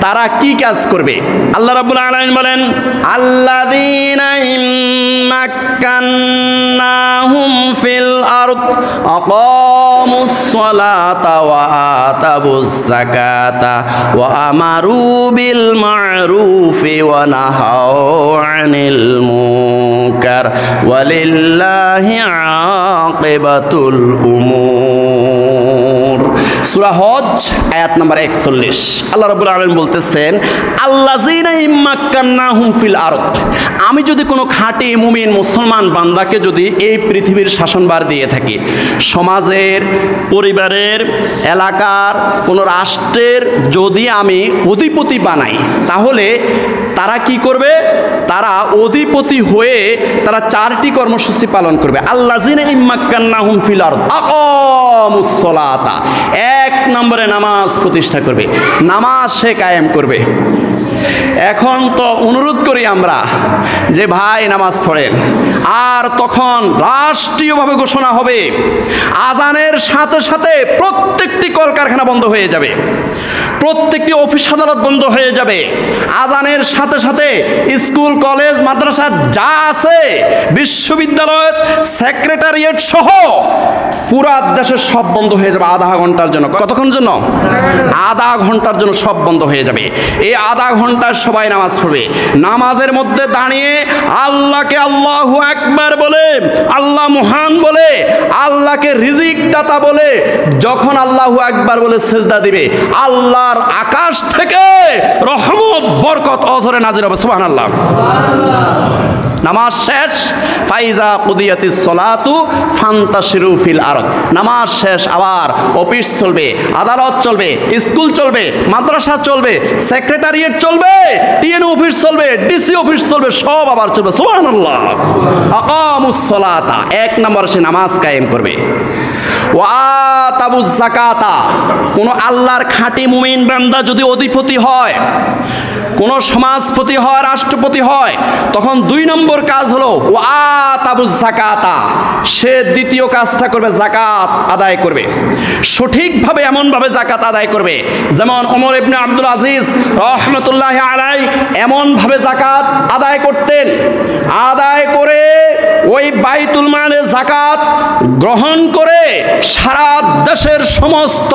তারা কি কাজ করবে? আল্লাহ রাব্বুল আলামিন বলেন, আল্লাযীনা ইম্মাক্কান্নাহুম ফিল আরদ আকামুস সালাতা ওয়া আতাবুজ যাকাতা ওয়া আমারু বিল মা'রুফি ওয়া নাহাউ আনিল মুনকার ওয়ালিল্লাহি আকিবাতুল উমুর। সূরা হজ আয়াত নাম্বার 41 আল্লাহ রাব্বুল আলামিন বলতেছেন আল্লাযীনা ইম্মাক্কান্নাহুম ফিল আরদ, আমি যদি কোনো খাঁটি মুমিন মুসলমান বান্দাকে যদি এই পৃথিবীর শাসনভার দিয়ে থাকি, সমাজের, পরিবারের, এলাকার, কোনো রাষ্ট্রের যদি আমি অধিপতি বানাই, তাহলে তারা কি করবে? তারা অধিপতি হয়ে তারা 4টি কর্মসূচি পালন করবে। আল্লাযীনা ইম্মাক্কান্নাহুম ফিল আরদ আকামুস সালাতা, 1 নম্বরে নামাজ প্রতিষ্ঠা করবে, নামাজ সে কায়েম করবে। এখন তো অনুরোধ করি আমরা যে ভাই নামাজ পড়েন, আর তখন রাষ্ট্রীয়ভাবে ঘোষণা হবে, আজানের সাথে সাথে প্রত্যেকটি কলকারখানা বন্ধ হয়ে যাবে, প্রত্যেকটি অফিস আদালত বন্ধ হয়ে যাবে, আজানের সাথে সাথে স্কুল কলেজ মাদ্রাসা যা আছে, বিশ্ববিদ্যালয়, সেক্রেটারিয়েট সহ পুরা দেশের সব বন্ধ হয়ে যাবে আধা ঘন্টার জন্য। কতক্ষণ জন্য? আধা ঘন্টার জন্য সব বন্ধ হয়ে যাবে। এই আধা ঘন্টার সবাই নামাজ পড়বে, নামাজের মধ্যে দাঁড়িয়ে আল্লাহকে আল্লাহু আকবার বলে, আল্লাহ মহান বলে, আল্লাহকে রিজিক দাতা বলে যখন আল্লাহু আকবার বলে সিজদা দিবে, আল্লাহর আকাশ থেকে রহমত বরকত অঝরে নাজির হবে। সুবহানাল্লাহ। নামাজ শেষ, ফাইজা কুদিয়াতিস সালাতু ফান্তাশিরু ফিল আরদ, নামাজ শেষ আবার অফিস চলবে, আদালত চলবে, স্কুল চলবে, মাদ্রাসা চলবে, সেক্রেটারিয়েট চলবে, টিএনও অফিস চলবে, ডিসি অফিস চলবে, সব আবার চলবে। সুবহানাল্লাহ। আকামুস সালাতা, 1 নম্বর সে নামাজ কায়েম করবে। ওয়া আতাবুজ যাকাতা, কোন আল্লাহর খাঁটি মুমিন বান্দা যদি অধিপতি হয়, কোন সমাজপতি হয়, রাষ্ট্রপতি হয়, তখন 2 নম্বর কাজ হলো ওয়া আতাবুজ যাকাতা, সে দ্বিতীয় কাজটা করবে, যাকাত আদায় করবে, সঠিকভাবে এমনভাবে যাকাত আদায় করবে যেমন ওমর ইবনে আব্দুল আজিজ রাহমাতুল্লাহি আলাইহি এমনভাবে যাকাত আদায় করতেন, আদায় করে ওই বাইতুল মালের যাকাত গ্রহণ করে সারা দেশের সমস্ত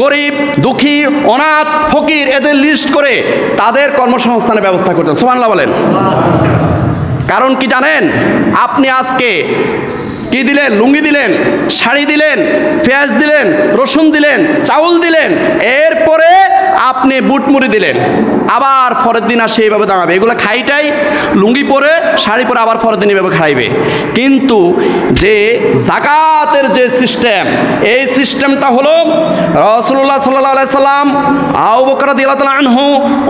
গরিব, দুঃখী, অনাথ, ফকির এদের লিস্ট করে তাদের কর্মসংস্থানের ব্যবস্থা করতেন। সুবহানাল্লাহ বলেন। কারণ কি জানেন? আপনি আজকে কি দিলেন? লুঙ্গি দিলেন, শাড়ি দিলেন, পেঁয়াজ দিলেন, রসুন দিলেন, চাউল দিলেন, এরপরে আপনি বুটমুড়ি দিলেন, আবার পরের দিন আসে এইভাবে দাঁড়াবে, এগুলো খাইটাই লুঙ্গি পরে শাড়ি পরে আবার পরের দিন এইভাবে খাইবে। কিন্তু যে যাকাতের যে সিস্টেম, এই সিস্টেমটা হলো রাসূলুল্লাহ সাল্লাল্লাহু আলাইহি সাল্লাম, আবু বকর রাদিয়াল্লাহু তাআলা আনহু,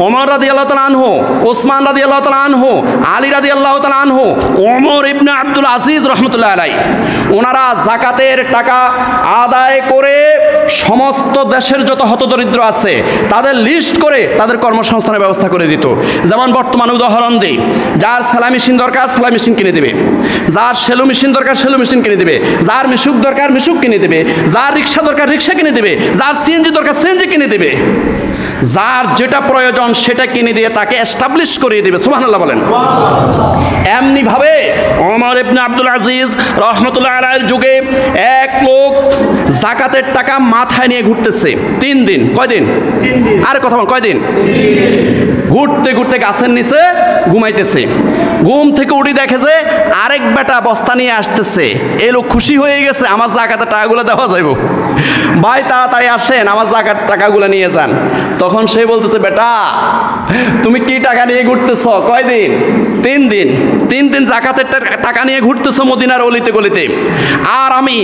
ওমর রাদিয়াল্লাহু তাআলা আনহু, ওসমান রাদিয়াল্লাহু তাআলা আনহু, আলী রাদিয়াল্লাহু তাআলা আনহু, ওমর ইবনে আব্দুল আজিজ রাহমাতুল্লাহি আলাইহি, ওনারা যাকাতের টাকা আদায় করে সমস্ত দেশের যত হতদরিদ্র আছে তাদের লিস্ট করে তাদের কর্মসংস্থানের ব্যবস্থা করে দিত। যেমন বর্তমান উদাহরণ দিই, যার সেলাই মেশিন দরকার সেলাই মেশিন কিনে দেবে, যার সেলো মেশিন দরকার সেলো মেশিন কিনে দেবে, যার মিশুক দরকার মিশুক কিনে দেবে, যার রিক্সা দরকার রিক্সা কিনে দেবে, যার সিএনজি দরকার সিএনজি কিনে দেবে, যার যেটা প্রয়োজন সেটা কিনে দিয়ে তাকে এস্টাবলিশ করিয়ে দেবে। সুবহানাল্লাহ বলেন। এমনি ভাবে ওমর ইবনে আব্দুল আজিজ রাহমাতুল্লাহি আলাইহির যুগে এক লোক যাকাতের টাকা মাথায় নিয়ে ঘুরতেছে 3 দিন। কয়দিন? 3 দিন। আরে কথা বল, কয়দিন? ঘুরতে ঘুরতে গাছের নিচে ঘুমাইতেছে, ঘুম থেকে উঠে দেখে যে আরেক বেটা বস্তা নিয়ে আসতেছে। এই লোক খুশি হয়ে গেছে, আমার যাকাতের টাকাগুলো দেওয়া যাইব, ভাই তাড়াতাড়ি আসেন আমার যাকাত টাকাগুলো নিয়ে যান। তখন সে বলতেছে, বেটা তুমি কি টাকা নিয়ে ঘুরতেছ? কয়দিন? 3 দিন। 3 দিন যাকাতের টাকা নিয়ে ঘুরতেছ মদিনার অলিতে গলিতে, আর আমি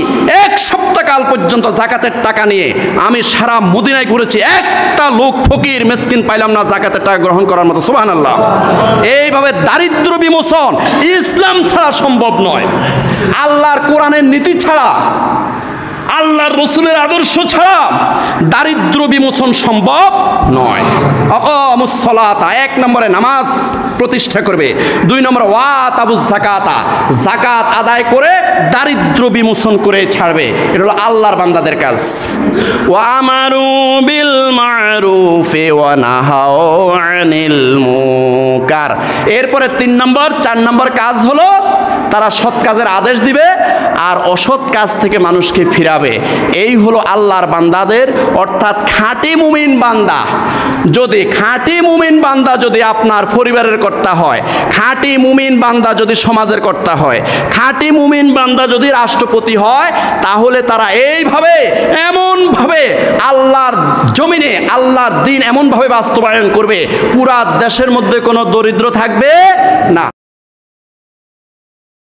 1 সপ্তাহ কাল পর্যন্ত যাকাতের টাকা নিয়ে আমি সারা মদিনায় ঘুরেছি, একটা লোক ফকির মিসকিন পাইলাম না যাকাতের টাকা গ্রহণ করার মতো। সুবহানাল্লাহ। এইভাবে দারিদ্র বিমোচন ইসলাম ছাড়া সম্ভব নয়, আল্লাহর কোরআনের নীতি ছাড়া, আল্লাহর রাসূলের আদর্শ ছাড়া দারিদ্র বিমোচন সম্ভব নয়। আকামুস সালাতা, 1 নম্বরে নামাজ প্রতিষ্ঠা করবে, 2 নম্বরে ওয়াতাবুজ যাকাতা, যাকাত আদায় করে দারিদ্র বিমোচন করে ছাড়বে। এটা হলো আল্লাহর বান্দাদের কাজ। ওয়া আমারু বিল মারুফি ওয়া নাহাউ আনিল মুনকার। এরপরে 3 নম্বর 4 নম্বর কাজ হলো তারা সৎ কাজের আদেশ দিবে আর অসৎ কাজ থেকে মানুষকে ফিরাবে। এই হলো আল্লাহর বান্দাদের, অর্থাৎ খাঁটি মুমিন বান্দা। যদি খাঁটি মুমিন বান্দা যদি আপনার পরিবারের কর্তা হয়, খাঁটি মুমিন বান্দা যদি সমাজের কর্তা হয়, খাঁটি মুমিন বান্দা যদি রাষ্ট্রপতি হয়, তাহলে তারা এইভাবে এমনভাবে আল্লাহর জমিনে আল্লাহর দিন এমনভাবে বাস্তবায়ন করবে, পুরা দেশের মধ্যে কোনো দরিদ্র থাকবে না।